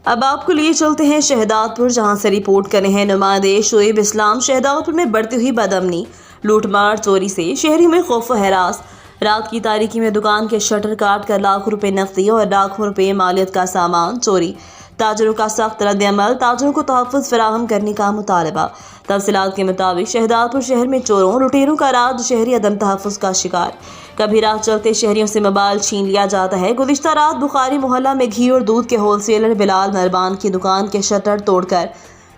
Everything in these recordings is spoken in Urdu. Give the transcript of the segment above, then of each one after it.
اب آپ کو لیے چلتے ہیں شہداد پور، جہاں سے رپورٹ کرے ہیں نمائندے شعیب اسلام۔ شہداد پور میں بڑھتی ہوئی بدامنی، لوٹ مار، چوری سے شہری میں خوف و ہراس۔ رات کی تاریکی میں دکان کے شٹر کاٹ کر لاکھوں روپے نقدی اور لاکھوں روپے مالیت کا سامان چوری۔ تاجروں کا سخت رد عمل، تاجروں کو تحفظ فراہم کرنے کا مطالبہ۔ تفصیلات کے مطابق شہداد پور شہر میں چوروں لٹیروں کا راج، شہری عدم تحفظ کا شکار۔ کبھی راہ چلتے شہریوں سے موبائل چھین لیا جاتا ہے۔ گزشتہ رات بخاری محلہ میں گھی اور دودھ کے ہول سیلر بلال مہربان کی دکان کے شٹر توڑ کر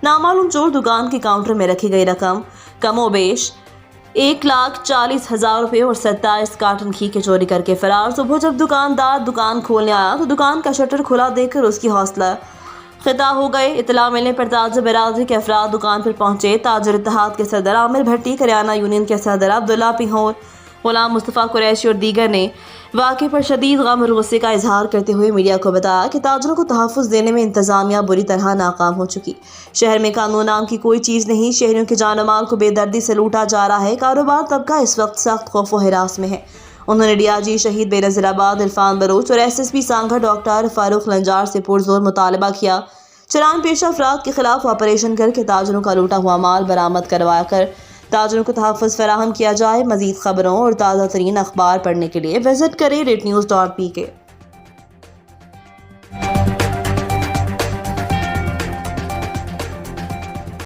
نامعلوم چور دکان کے کاؤنٹر میں رکھی گئی رقم کم و بیش 1,40,000 روپے اور 27 کارٹن گھی کے چوری کر کے فرار۔ صبح جب دکاندار دکان کھولنے آیا تو دکان کا شٹر کھلا دیکھ کر اس کی حوصلہ خطا ہو گئے۔ اطلاع ملنے پر تاجر برادری کے افراد دکان پر پہنچے۔ تاجر اتحاد کے صدر عامر بھٹی، کریانہ یونین کے صدر عبداللہ پنہور، غلام مصطفیٰ قریشی اور دیگر نے واقعے پر شدید غم اور غصے کا اظہار کرتے ہوئے میڈیا کو بتایا کہ تاجروں کو تحفظ دینے میں انتظامیہ بری طرح ناکام ہو چکی۔ شہر میں قانون نام کی کوئی چیز نہیں، شہریوں کے جان و مال کو بے دردی سے لوٹا جا رہا ہے۔ کاروبار طبقہ اس وقت سخت خوف و ہراس میں ہے۔ انہوں نے ڈی آئی جی شہید بے نظیر آباد عرفان بلوچ اور ایس ایس پی سانگھا ڈاکٹر فاروق لنجار سے پرزور مطالبہ کیا چلان پیشہ افراد کے خلاف آپریشن کر کے تاجروں کا لوٹا ہوا مال برآمد کروا کر تاجروں کو تحفظ فراہم کیا جائے۔ مزید خبروں اور تازہ ترین اخبار پڑھنے کے لیے وزٹ کریں ریٹ نیوز.pk۔